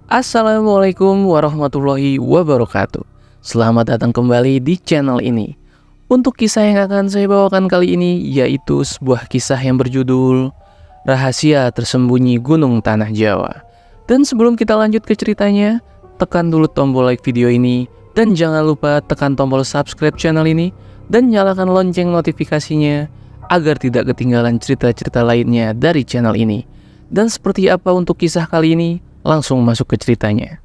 Assalamualaikum warahmatullahi wabarakatuh. Selamat datang kembali di channel ini. Untuk kisah yang akan saya bawakan kali ini yaitu sebuah kisah yang berjudul Rahasia Tersembunyi Gunung Tanah Jawa. Dan sebelum kita lanjut ke ceritanya, tekan dulu tombol like video ini dan jangan lupa tekan tombol subscribe channel ini dan nyalakan lonceng notifikasinya agar tidak ketinggalan cerita-cerita lainnya dari channel ini. Dan seperti apa untuk kisah kali ini? Langsung masuk ke ceritanya.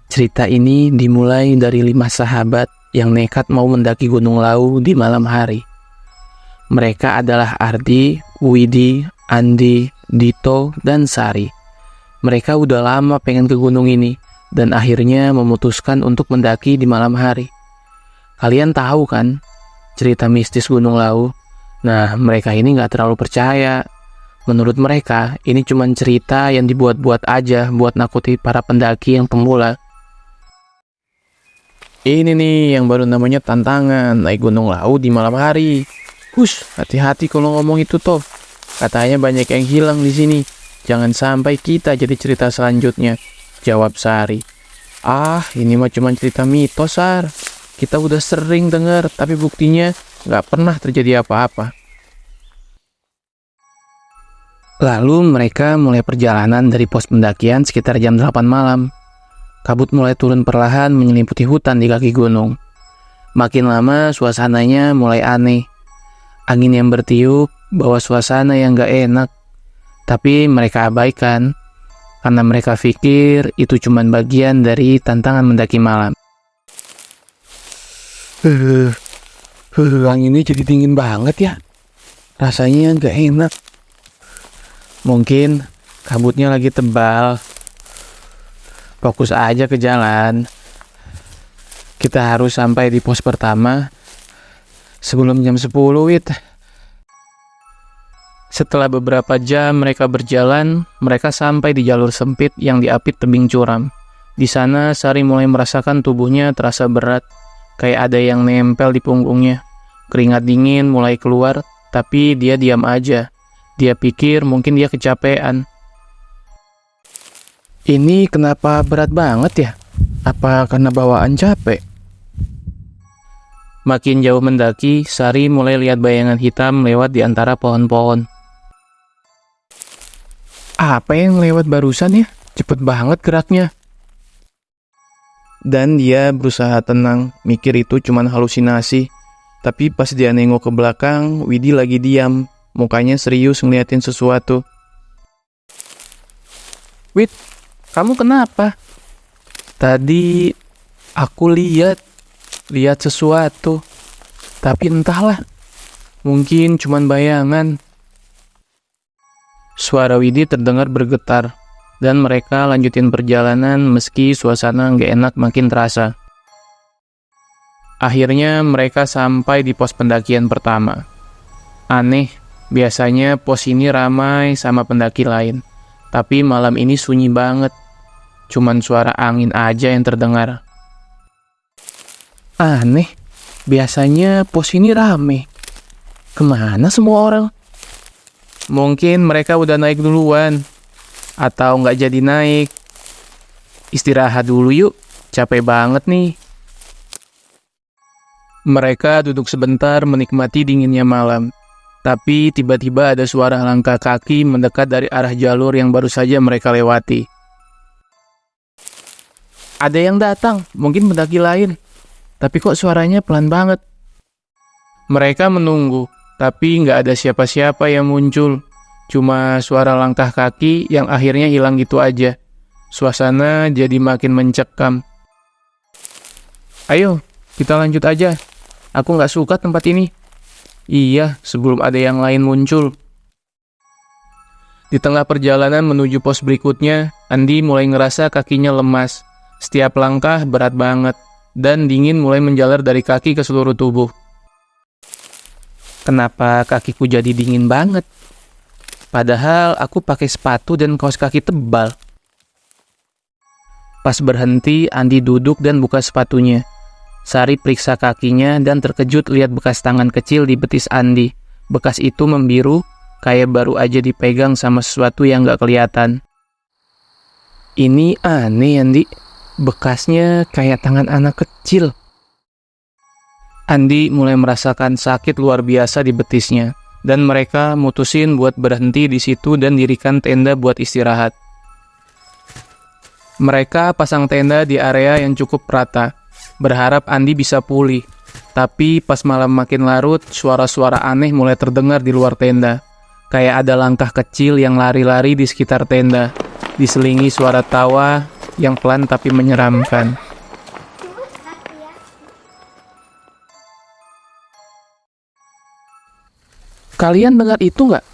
Cerita ini dimulai dari 5 sahabat yang nekat mau mendaki Gunung Lawu di malam hari. Mereka adalah Ardi, Widi, Andi, Dito, dan Sari. Mereka udah lama pengen ke gunung ini dan akhirnya memutuskan untuk mendaki di malam hari. Kalian tahu kan cerita mistis Gunung Lawu? Nah, mereka ini nggak terlalu percaya. Menurut mereka, ini cuma cerita yang dibuat-buat aja buat nakuti para pendaki yang pemula. Ini nih yang baru namanya tantangan naik Gunung Lawu di malam hari. Hush, hati-hati kalau ngomong itu toh. Katanya banyak yang hilang di sini. Jangan sampai kita jadi cerita selanjutnya. Jawab Sari. Ah, ini mah cuma cerita mitos, Sar. Kita udah sering dengar, tapi buktinya nggak pernah terjadi apa-apa. Lalu mereka mulai perjalanan dari pos pendakian sekitar jam 8 malam. Kabut mulai turun perlahan menyelimuti hutan di kaki gunung. Makin lama suasananya mulai aneh. Angin yang bertiup bawa suasana yang gak enak. Tapi mereka abaikan karena mereka pikir itu cuma bagian dari tantangan mendaki malam. Anginnya jadi dingin banget ya. Rasanya gak enak. Mungkin kabutnya lagi tebal. Fokus aja ke jalan. Kita harus sampai di pos pertama sebelum jam 10, Wit. Setelah beberapa jam mereka berjalan, mereka sampai di jalur sempit yang diapit tebing curam. Di sana Sari mulai merasakan tubuhnya terasa berat, kayak ada yang nempel di punggungnya. Keringat dingin mulai keluar, tapi dia diam aja. Dia pikir mungkin dia kecapean. Ini kenapa berat banget ya? Apa karena bawaan capek? Makin jauh mendaki, Sari mulai lihat bayangan hitam lewat di antara pohon-pohon. Apa yang lewat barusan ya? Cepet banget geraknya. Dan dia berusaha tenang, mikir itu cuma halusinasi. Tapi pas dia nengok ke belakang, Widi lagi diam. Mukanya serius ngeliatin sesuatu. Wid, kamu kenapa? Tadi aku lihat sesuatu. Tapi entahlah. Mungkin cuman bayangan. Suara Widi terdengar bergetar. Dan mereka lanjutin perjalanan meski suasana nggak enak makin terasa. Akhirnya mereka sampai di pos pendakian pertama. Aneh, biasanya pos ini ramai sama pendaki lain. Tapi malam ini sunyi banget. Cuman suara angin aja yang terdengar. Aneh, biasanya pos ini rame. Kemana semua orang? Mungkin mereka udah naik duluan. Atau nggak jadi naik. Istirahat dulu yuk, capek banget nih. Mereka duduk sebentar menikmati dinginnya malam. Tapi tiba-tiba ada suara langkah kaki mendekat dari arah jalur yang baru saja mereka lewati. Ada yang datang, mungkin pendaki lain. Tapi kok suaranya pelan banget. Mereka menunggu, tapi nggak ada siapa-siapa yang muncul. Cuma suara langkah kaki yang akhirnya hilang gitu aja. Suasana jadi makin mencekam. Ayo, kita lanjut aja. Aku nggak suka tempat ini. Iya, sebelum ada yang lain muncul. Di tengah perjalanan menuju pos berikutnya, Andi mulai ngerasa kakinya lemas. Setiap langkah berat banget, dan dingin mulai menjalar dari kaki ke seluruh tubuh. Kenapa kakiku jadi dingin banget? Padahal aku pakai sepatu dan kaos kaki tebal. Pas berhenti, Andi duduk dan buka sepatunya. Sari periksa kakinya dan terkejut lihat bekas tangan kecil di betis Andi. Bekas itu membiru, kayak baru aja dipegang sama sesuatu yang gak kelihatan. Ini aneh, Andi. Bekasnya kayak tangan anak kecil. Andi mulai merasakan sakit luar biasa di betisnya, dan mereka mutusin buat berhenti di situ dan dirikan tenda buat istirahat. Mereka pasang tenda di area yang cukup rata, berharap Andi bisa pulih. Tapi pas malam makin larut, suara-suara aneh mulai terdengar di luar tenda. Kayak ada langkah kecil yang lari-lari di sekitar tenda, diselingi suara tawa yang pelan tapi menyeramkan. Kalian dengar itu nggak?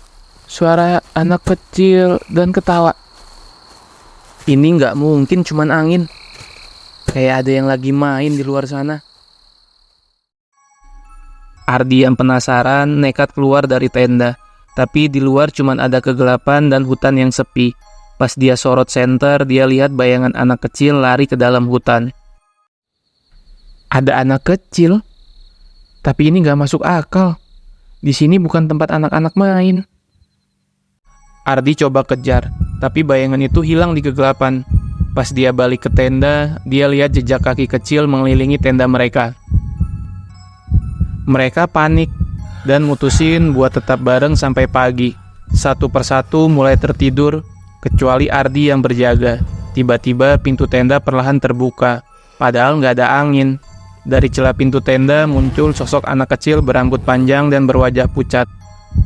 Suara anak kecil dan ketawa. Ini nggak mungkin cuman angin. Kayak ada yang lagi main di luar sana. Ardi yang penasaran nekat keluar dari tenda. Tapi di luar cuman ada kegelapan dan hutan yang sepi. Pas dia sorot senter, dia lihat bayangan anak kecil lari ke dalam hutan. Ada anak kecil? Tapi ini nggak masuk akal. Di sini bukan tempat anak-anak main. Ardi coba kejar, tapi bayangan itu hilang di kegelapan. Pas dia balik ke tenda, dia lihat jejak kaki kecil mengelilingi tenda mereka. Mereka panik dan mutusin buat tetap bareng sampai pagi. Satu persatu mulai tertidur, kecuali Ardi yang berjaga. Tiba-tiba pintu tenda perlahan terbuka, padahal nggak ada angin. Dari celah pintu tenda muncul sosok anak kecil berambut panjang dan berwajah pucat.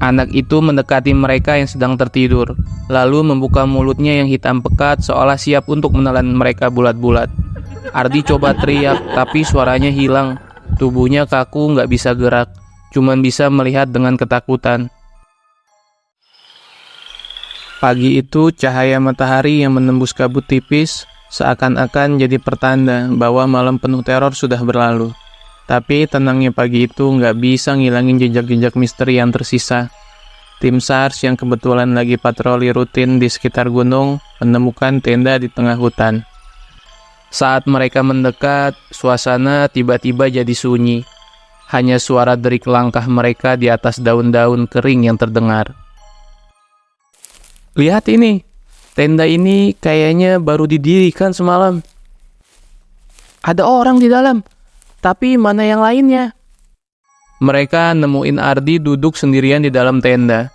Anak itu mendekati mereka yang sedang tertidur, lalu membuka mulutnya yang hitam pekat seolah siap untuk menelan mereka bulat-bulat. Ardi coba teriak, tapi suaranya hilang. Tubuhnya kaku, nggak bisa gerak, cuman bisa melihat dengan ketakutan. Pagi itu, cahaya matahari yang menembus kabut tipis seakan-akan jadi pertanda bahwa malam penuh teror sudah berlalu. Tapi tenangnya pagi itu nggak bisa ngilangin jejak-jejak misteri yang tersisa. Tim SARS yang kebetulan lagi patroli rutin di sekitar gunung menemukan tenda di tengah hutan. Saat mereka mendekat, suasana tiba-tiba jadi sunyi. Hanya suara derik langkah mereka di atas daun-daun kering yang terdengar. Lihat ini, tenda ini kayaknya baru didirikan semalam. Ada orang di dalam, tapi mana yang lainnya? Mereka nemuin Ardi duduk sendirian di dalam tenda.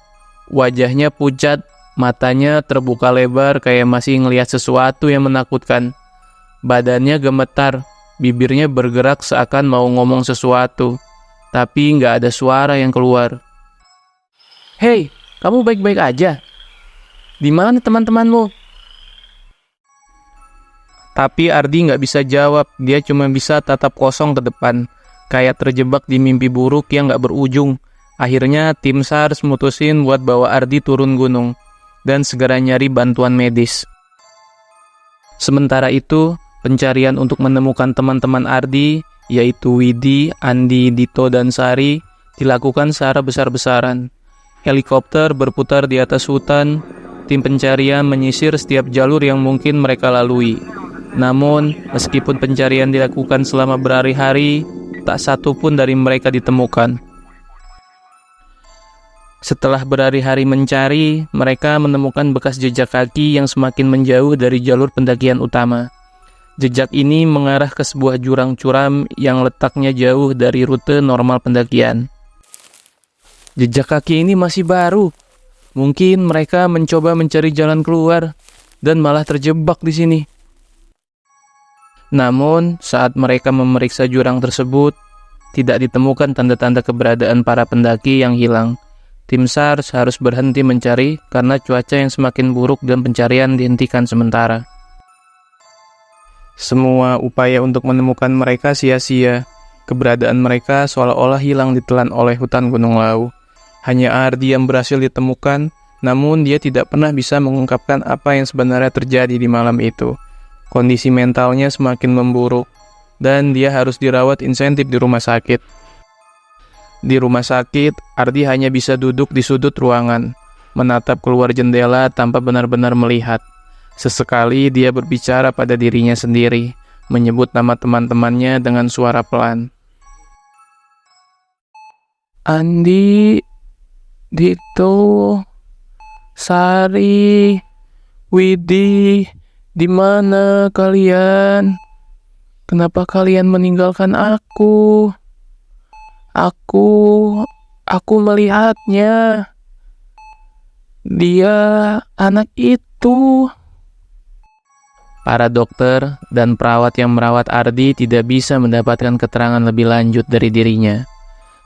Wajahnya pucat, matanya terbuka lebar kayak masih ngelihat sesuatu yang menakutkan. Badannya gemetar, bibirnya bergerak seakan mau ngomong sesuatu, tapi nggak ada suara yang keluar. Hei, kamu baik-baik aja? Di mana teman-temanmu? Tapi Ardi nggak bisa jawab, dia cuma bisa tatap kosong ke depan, kayak terjebak di mimpi buruk yang nggak berujung. Akhirnya tim SARS mutusin buat bawa Ardi turun gunung, dan segera nyari bantuan medis. Sementara itu, pencarian untuk menemukan teman-teman Ardi, yaitu Widi, Andi, Dito, dan Sari, dilakukan secara besar-besaran. Helikopter berputar di atas hutan. Tim pencarian menyisir setiap jalur yang mungkin mereka lalui. Namun, meskipun pencarian dilakukan selama berhari-hari, tak satu pun dari mereka ditemukan. Setelah berhari-hari mencari, mereka menemukan bekas jejak kaki yang semakin menjauh dari jalur pendakian utama. Jejak ini mengarah ke sebuah jurang curam yang letaknya jauh dari rute normal pendakian. Jejak kaki ini masih baru. Mungkin mereka mencoba mencari jalan keluar dan malah terjebak di sini. Namun, saat mereka memeriksa jurang tersebut, tidak ditemukan tanda-tanda keberadaan para pendaki yang hilang. Tim SARS harus berhenti mencari karena cuaca yang semakin buruk dan pencarian dihentikan sementara. Semua upaya untuk menemukan mereka sia-sia. Keberadaan mereka seolah-olah hilang ditelan oleh hutan Gunung Lawu. Hanya Ardi yang berhasil ditemukan, namun dia tidak pernah bisa mengungkapkan apa yang sebenarnya terjadi di malam itu. Kondisi mentalnya semakin memburuk, dan dia harus dirawat intensif di rumah sakit. Di rumah sakit, Ardi hanya bisa duduk di sudut ruangan, menatap keluar jendela tanpa benar-benar melihat. Sesekali dia berbicara pada dirinya sendiri, menyebut nama teman-temannya dengan suara pelan. Andi, Dito, Sari, Widi, di mana kalian? Kenapa kalian meninggalkan aku? Aku melihatnya. Dia anak itu. Para dokter dan perawat yang merawat Ardi tidak bisa mendapatkan keterangan lebih lanjut dari dirinya.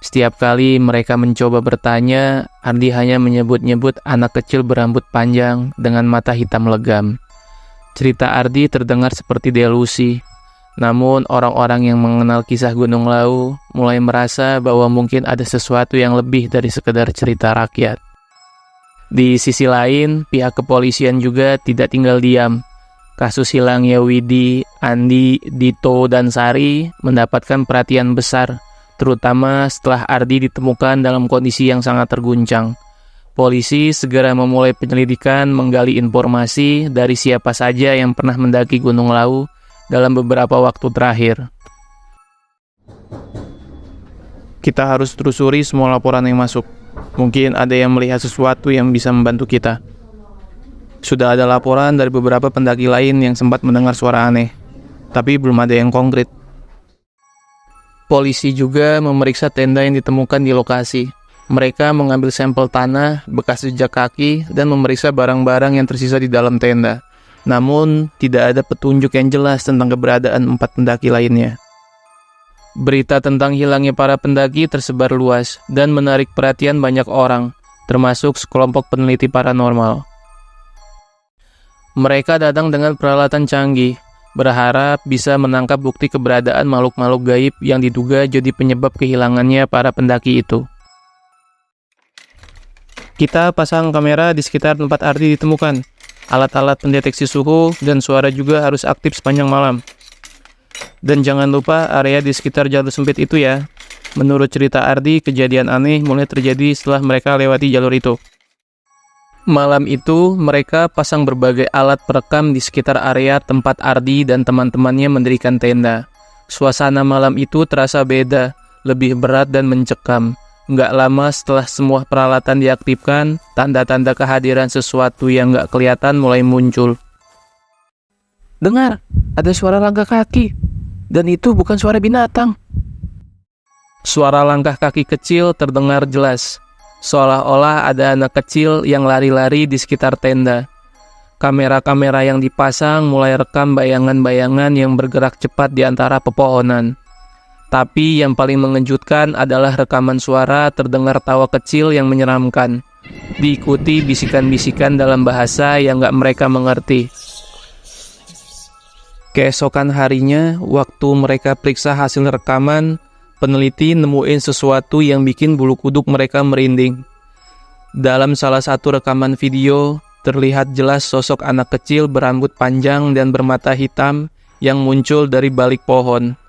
Setiap kali mereka mencoba bertanya, Ardi hanya menyebut-nyebut anak kecil berambut panjang dengan mata hitam legam. Cerita Ardi terdengar seperti delusi. Namun orang-orang yang mengenal kisah Gunung Lawu mulai merasa bahwa mungkin ada sesuatu yang lebih dari sekedar cerita rakyat. Di sisi lain, pihak kepolisian juga tidak tinggal diam. Kasus hilangnya Widi, Andi, Dito, dan Sari mendapatkan perhatian besar, terutama setelah Ardi ditemukan dalam kondisi yang sangat terguncang. Polisi segera memulai penyelidikan menggali informasi dari siapa saja yang pernah mendaki Gunung Lawu dalam beberapa waktu terakhir. Kita harus telusuri semua laporan yang masuk. Mungkin ada yang melihat sesuatu yang bisa membantu kita. Sudah ada laporan dari beberapa pendaki lain yang sempat mendengar suara aneh, tapi belum ada yang konkret. Polisi juga memeriksa tenda yang ditemukan di lokasi. Mereka mengambil sampel tanah, bekas jejak kaki, dan memeriksa barang-barang yang tersisa di dalam tenda. Namun, tidak ada petunjuk yang jelas tentang keberadaan 4 pendaki lainnya. Berita tentang hilangnya para pendaki tersebar luas dan menarik perhatian banyak orang, termasuk sekelompok peneliti paranormal. Mereka datang dengan peralatan canggih, berharap bisa menangkap bukti keberadaan makhluk-makhluk gaib yang diduga jadi penyebab kehilangannya para pendaki itu. Kita pasang kamera di sekitar tempat Ardi ditemukan. Alat-alat pendeteksi suhu dan suara juga harus aktif sepanjang malam. Dan jangan lupa area di sekitar jalur sempit itu ya. Menurut cerita Ardi, kejadian aneh mulai terjadi setelah mereka lewati jalur itu. Malam itu, mereka pasang berbagai alat perekam di sekitar area tempat Ardi dan teman-temannya mendirikan tenda. Suasana malam itu terasa beda, lebih berat dan mencekam. Nggak lama setelah semua peralatan diaktifkan, tanda-tanda kehadiran sesuatu yang nggak kelihatan mulai muncul. Dengar, ada suara langkah kaki. Dan itu bukan suara binatang. Suara langkah kaki kecil terdengar jelas. Seolah-olah ada anak kecil yang lari-lari di sekitar tenda. Kamera-kamera yang dipasang mulai rekam bayangan-bayangan yang bergerak cepat di antara pepohonan. Tapi yang paling mengejutkan adalah rekaman suara terdengar tawa kecil yang menyeramkan, diikuti bisikan-bisikan dalam bahasa yang gak mereka mengerti. Keesokan harinya, waktu mereka periksa hasil rekaman, peneliti nemuin sesuatu yang bikin bulu kuduk mereka merinding. Dalam salah satu rekaman video, terlihat jelas sosok anak kecil berambut panjang dan bermata hitam yang muncul dari balik pohon.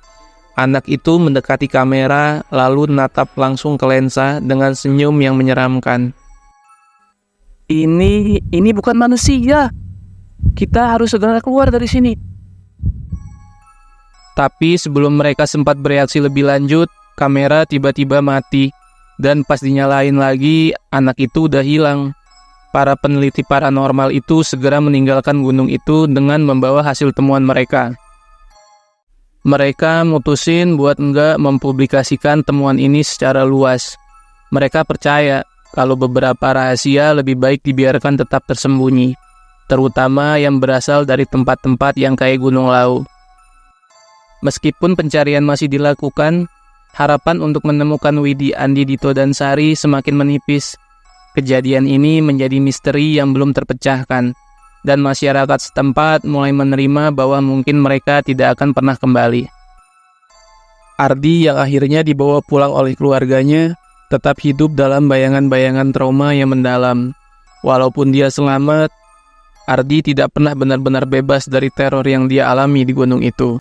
Anak itu mendekati kamera, lalu natap langsung ke lensa dengan senyum yang menyeramkan. Ini bukan manusia. Kita harus segera keluar dari sini. Tapi sebelum mereka sempat bereaksi lebih lanjut, kamera tiba-tiba mati. Dan pas dinyalain lagi, anak itu udah hilang. Para peneliti paranormal itu segera meninggalkan gunung itu dengan membawa hasil temuan mereka. Mereka mutusin buat enggak mempublikasikan temuan ini secara luas. Mereka percaya kalau beberapa rahasia lebih baik dibiarkan tetap tersembunyi, terutama yang berasal dari tempat-tempat yang kayak Gunung Lawu. Meskipun pencarian masih dilakukan, harapan untuk menemukan Widi, Andi, Dito, dan Sari semakin menipis. Kejadian ini menjadi misteri yang belum terpecahkan, dan masyarakat setempat mulai menerima bahwa mungkin mereka tidak akan pernah kembali. Ardi yang akhirnya dibawa pulang oleh keluarganya, tetap hidup dalam bayangan-bayangan trauma yang mendalam. Walaupun dia selamat, Ardi tidak pernah benar-benar bebas dari teror yang dia alami di gunung itu.